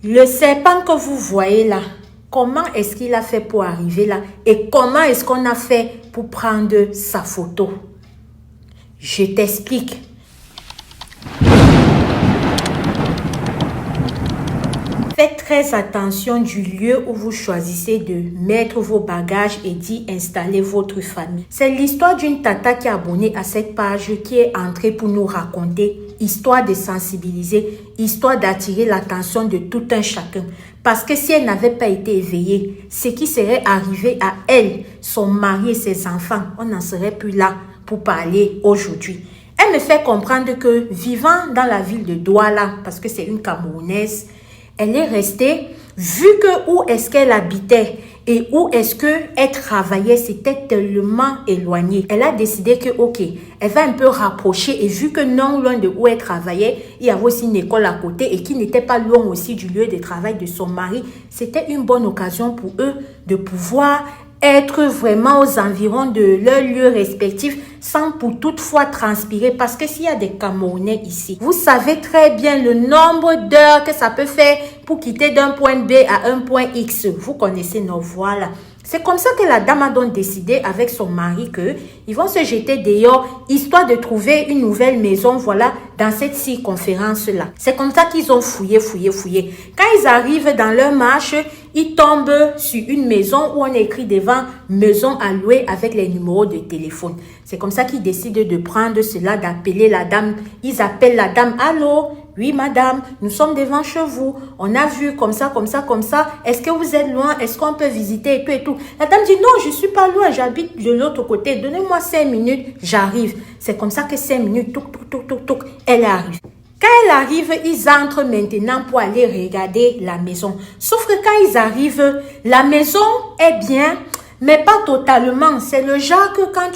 Le serpent que vous voyez là, comment est-ce qu'il a fait pour arriver là? Et comment est-ce qu'on a fait pour prendre sa photo? Je t'explique. Faites très attention du lieu où vous choisissez de mettre vos bagages et d'y installer votre famille. C'est l'histoire d'une tata qui est abonnée à cette page qui est entrée pour nous raconter, histoire de sensibiliser, histoire d'attirer l'attention de tout un chacun. Parce que si elle n'avait pas été éveillée, ce qui serait arrivé à elle, son mari et ses enfants, on n'en serait plus là pour parler aujourd'hui. Elle me fait comprendre que vivant dans la ville de Douala, parce que c'est une Camerounaise, elle est restée, vu que où est-ce qu'elle habitait et où est-ce qu'elle travaillait, c'était tellement éloigné. Elle a décidé que, ok, elle va un peu rapprocher et vu que non loin de où elle travaillait, il y avait aussi une école à côté et qui n'était pas loin aussi du lieu de travail de son mari, c'était une bonne occasion pour eux de pouvoir être vraiment aux environs de leur lieu respectif sans pour toutefois transpirer parce que s'il y a des Camerounais ici, vous savez très bien le nombre d'heures que ça peut faire pour quitter d'un point B à un point X. Vous connaissez nos voies là. C'est comme ça que la dame a donc décidé avec son mari qu'ils vont se jeter dehors histoire de trouver une nouvelle maison, voilà, dans cette circonférence-là. C'est comme ça qu'ils ont fouillé. Quand ils arrivent dans leur marche, ils tombent sur une maison où on écrit devant « maison à louer » avec les numéros de téléphone. C'est comme ça qu'ils décident de prendre cela, d'appeler la dame. Ils appellent la dame « Allô ? Oui, madame, nous sommes devant chez vous. On a vu comme ça. Est-ce que vous êtes loin? Est-ce qu'on peut visiter et tout? La dame dit, non, je ne suis pas loin. J'habite de l'autre côté. Donnez-moi 5 minutes, j'arrive. C'est comme ça que 5 minutes, toc, elle arrive. Quand elle arrive, ils entrent maintenant pour aller regarder la maison. Sauf que quand ils arrivent, la maison est bien, mais pas totalement. C'est le genre que quand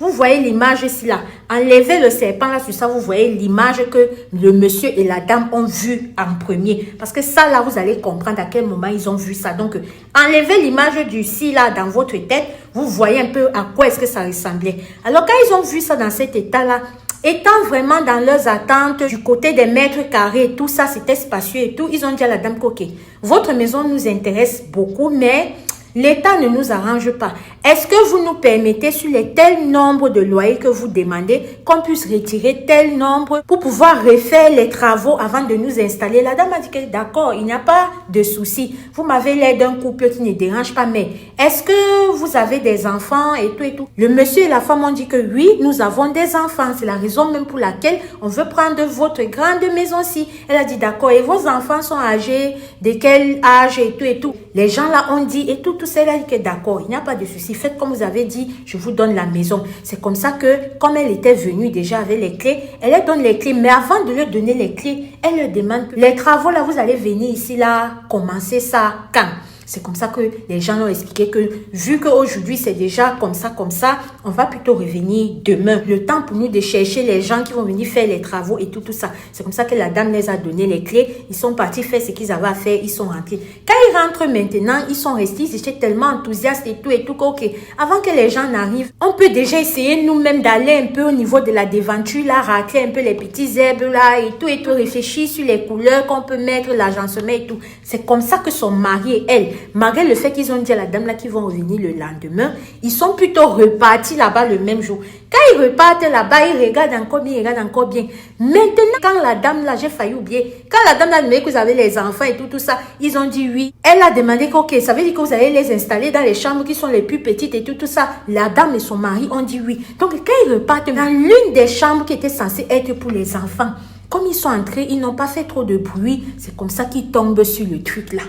vous voyez l'image ici là. Enlevez le serpent là sur ça, vous voyez l'image que le monsieur et la dame ont vu en premier. Parce que ça là, vous allez comprendre à quel moment ils ont vu ça. Donc, enlevez l'image du ci là dans votre tête. Vous voyez un peu à quoi est-ce que ça ressemblait. Alors, quand ils ont vu ça dans cet état là, étant vraiment dans leurs attentes du côté des mètres carrés, tout ça, c'était spacieux et tout, ils ont dit à la dame que, ok, votre maison nous intéresse beaucoup, mais l'État ne nous arrange pas. Est-ce que vous nous permettez sur les tel nombre de loyers que vous demandez qu'on puisse retirer tel nombre pour pouvoir refaire les travaux avant de nous installer? La dame a dit que d'accord, il n'y a pas de souci. Vous m'avez l'air d'un couple qui ne dérange pas, mais est-ce que vous avez des enfants et tout? Le monsieur et la femme ont dit que oui, nous avons des enfants. C'est la raison même pour laquelle on veut prendre votre grande maison-ci. Elle a dit d'accord, et vos enfants sont âgés de quel âge et tout? Les gens là ont dit et tout ça, elle a dit que d'accord, il n'y a pas de souci. Faites comme vous avez dit, je vous donne la maison. C'est comme ça que, comme elle était venue déjà avec les clés, elle leur donne les clés. Mais avant de leur donner les clés, elle leur demande que les travaux là, vous allez venir ici là, commencer ça quand? C'est comme ça que les gens ont expliqué que vu qu'aujourd'hui c'est déjà comme ça, on va plutôt revenir demain. Le temps pour nous de chercher les gens qui vont venir faire les travaux et tout ça. C'est comme ça que la dame les a donné les clés. Ils sont partis faire ce qu'ils avaient à faire. Ils sont rentrés. Quand ils rentrent maintenant, ils sont restés. Ils étaient tellement enthousiastes et tout ok. Avant que les gens n'arrivent, on peut déjà essayer nous-mêmes d'aller un peu au niveau de la devanture là, racler un peu les petits herbes là et tout, réfléchir sur les couleurs qu'on peut mettre, l'agencement et tout. C'est comme ça que son mari et elle, malgré le fait qu'ils ont dit à la dame là qu'ils vont revenir le lendemain, ils sont plutôt repartis là-bas le même jour. Quand ils repartent là-bas, ils regardent encore bien. Maintenant, quand la dame là, j'ai failli oublier, quand la dame là demandé que vous avez les enfants et tout ça, ils ont dit oui. Elle a demandé que ok, ça veut dire que vous allez les installer dans les chambres qui sont les plus petites et tout ça. La dame et son mari ont dit oui. Donc quand ils repartent dans l'une des chambres qui était censée être pour les enfants, comme ils sont entrés, ils n'ont pas fait trop de bruit. C'est comme ça qu'ils tombent sur le truc là.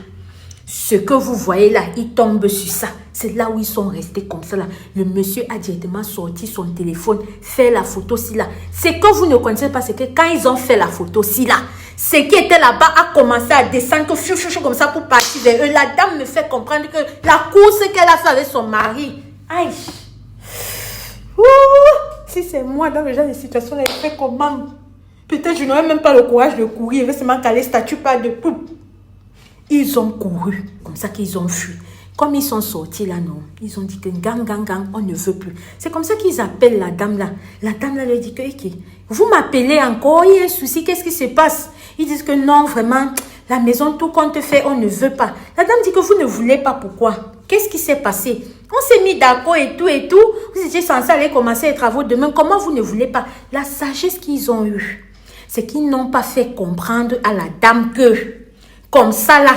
Ce que vous voyez là, ils tombent sur ça. C'est là où ils sont restés comme ça là. Le monsieur a directement sorti son téléphone, fait la photo ci là. Ce que vous ne connaissez pas, c'est que quand ils ont fait la photo ci là, ce qui était là-bas a commencé à descendre comme ça pour partir vers eux. La dame me fait comprendre que la course qu'elle a fait avec son mari. Aïe. Ouh. Si c'est moi dans le genre de situation là, je fais comment? Peut-être je n'aurais même pas le courage de courir. Je vais seulement caler statut pas de tout. Ils ont couru, comme ça qu'ils ont fui. Comme ils sont sortis là, non, ils ont dit que gang, on ne veut plus. C'est comme ça qu'ils appellent la dame là. La dame là leur dit que, ok, vous m'appelez encore, il y a un souci, qu'est-ce qui se passe? Ils disent que non, vraiment, La maison, tout compte fait, on ne veut pas. La dame dit que vous ne voulez pas. Pourquoi? Qu'est-ce qui s'est passé? On s'est mis d'accord et tout et tout. Vous étiez censé aller commencer les travaux demain. Comment vous ne voulez pas? La sagesse qu'ils ont eue, c'est qu'ils n'ont pas fait comprendre à la dame que, comme ça là,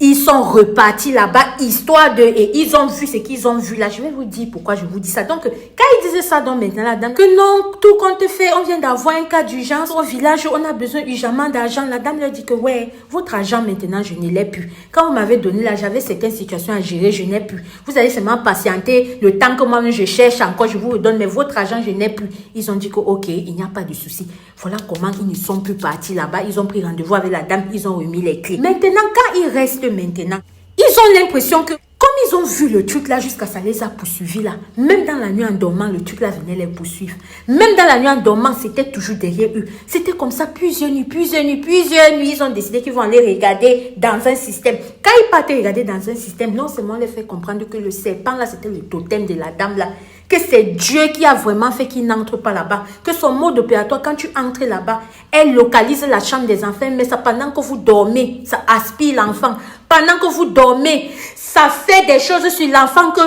ils sont repartis là-bas, histoire de... Et ils ont vu ce qu'ils ont vu là. Je vais vous dire pourquoi je vous dis ça. Donc, quand ils disaient ça, donc maintenant, la dame, que non, tout compte fait, on vient d'avoir un cas d'urgence au village, on a besoin urgemment d'argent. La dame leur dit que, ouais, votre argent maintenant, je ne l'ai plus. Quand vous m'avez donné là, j'avais certaines situations à gérer, je n'ai plus. Vous allez seulement patienter le temps que moi je cherche encore, je vous redonne, mais votre argent, je n'ai plus. Ils ont dit que, ok, il n'y a pas de souci. Voilà comment ils ne sont plus partis là-bas. Ils ont pris rendez-vous avec la dame, ils ont remis les clés. Maintenant, quand ils restent maintenant, ils ont l'impression que, comme ils ont vu le truc là, jusqu'à ça les a poursuivis là, même dans la nuit en dormant, le truc là venait les poursuivre. Même dans la nuit en dormant, c'était toujours derrière eux. C'était comme ça plusieurs nuits. Ils ont décidé qu'ils vont aller regarder dans un système. Quand ils partent regarder dans un système, non seulement on les fait comprendre que le serpent là, c'était le totem de la dame là, que c'est Dieu qui a vraiment fait qu'il n'entre pas là-bas. Que son mode opératoire, quand tu entres là-bas, elle localise la chambre des enfants, mais ça pendant que vous dormez, ça aspire l'enfant. Pendant que vous dormez, ça fait des choses sur l'enfant que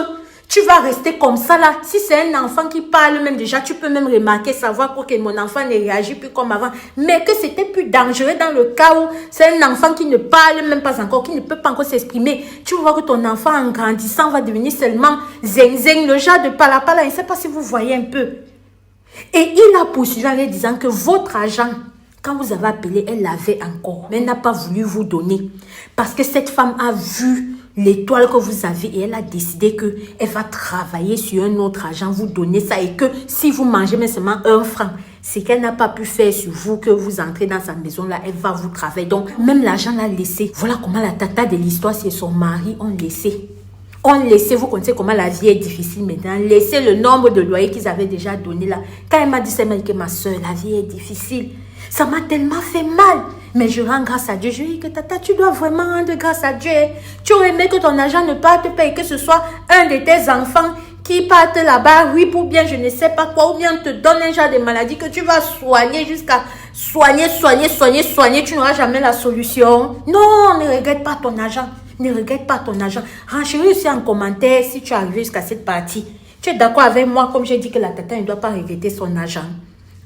tu vas rester comme ça là. Si c'est un enfant qui parle même déjà, tu peux même remarquer, savoir que mon enfant ne réagit plus comme avant. Mais que c'était plus dangereux dans le cas où c'est un enfant qui ne parle même pas encore, qui ne peut pas encore s'exprimer. Tu vois que ton enfant en grandissant va devenir seulement zeng, le genre de pala. Je ne sais pas si vous voyez un peu. Et il a poursuivi en lui disant que votre argent, quand vous avez appelé, elle l'avait encore. Mais elle n'a pas voulu vous donner. Parce que cette femme a vu l'étoile que vous avez et elle a décidé qu'elle va travailler sur un autre argent, vous donner ça et que si vous mangez même seulement 1 franc, c'est qu'elle n'a pas pu faire sur vous, que vous entrez dans sa maison là, elle va vous travailler. Donc, même l'argent l'a laissé. Voilà comment la tata de l'histoire, c'est son mari, ont laissé. On laissait, vous connaissez comment la vie est difficile maintenant. Laissez le nombre de loyers qu'ils avaient déjà donné là. Quand elle m'a dit, c'est que ma soeur, la vie est difficile. Ça m'a tellement fait mal. Mais je rends grâce à Dieu. Je dis que tata, tu dois vraiment rendre grâce à Dieu. Tu aurais aimé que ton argent ne parte pas et que ce soit un de tes enfants qui parte là-bas, oui, pour bien je ne sais pas quoi, ou bien te donne un genre de maladie que tu vas soigner jusqu'à soigner. Tu n'auras jamais la solution. Non, ne regrette pas ton argent. Ne regrette pas ton argent. Renchéris aussi en commentaire si tu es arrivé jusqu'à cette partie. Tu es d'accord avec moi comme j'ai dit que la tata ne doit pas regretter son argent.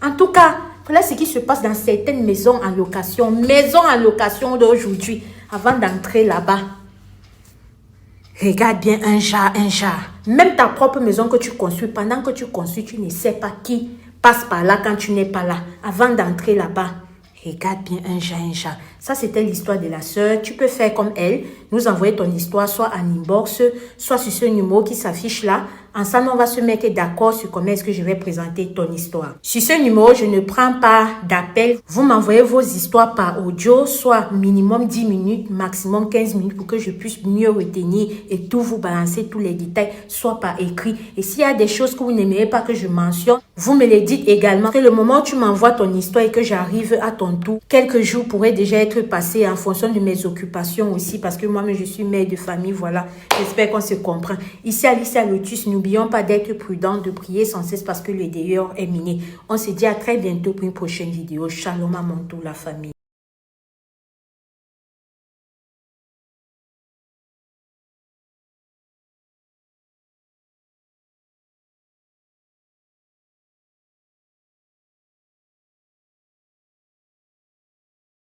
En tout cas, voilà ce qui se passe dans certaines maisons en location. Maisons en location d'aujourd'hui. Avant d'entrer là-bas, regarde bien un jar. Même ta propre maison que tu construis, pendant que tu construis, tu ne sais pas qui passe par là quand tu n'es pas là. Avant d'entrer là-bas, regarde bien un jar. Ça, c'était l'histoire de la sœur. Tu peux faire comme elle, nous envoyer ton histoire soit en inbox, soit sur ce numéro qui s'affiche là. Ensemble, on va se mettre d'accord sur comment est-ce que je vais présenter ton histoire. Sur ce numéro, je ne prends pas d'appel. Vous m'envoyez vos histoires par audio, soit minimum 10 minutes, maximum 15 minutes pour que je puisse mieux retenir et tout vous balancer, tous les détails, soit par écrit. Et s'il y a des choses que vous n'aimeriez pas que je mentionne, vous me les dites également. Que le moment où tu m'envoies ton histoire et que j'arrive à ton tour, quelques jours pourraient déjà être passés en fonction de mes occupations aussi, parce que moi-même, je suis mère de famille, voilà. J'espère qu'on se comprend. Ici, Alicia Lotus, n'oublions pas d'être prudent, de prier sans cesse parce que le dehors est miné. On se dit à très bientôt pour une prochaine vidéo. Shalom à mon tour, la famille.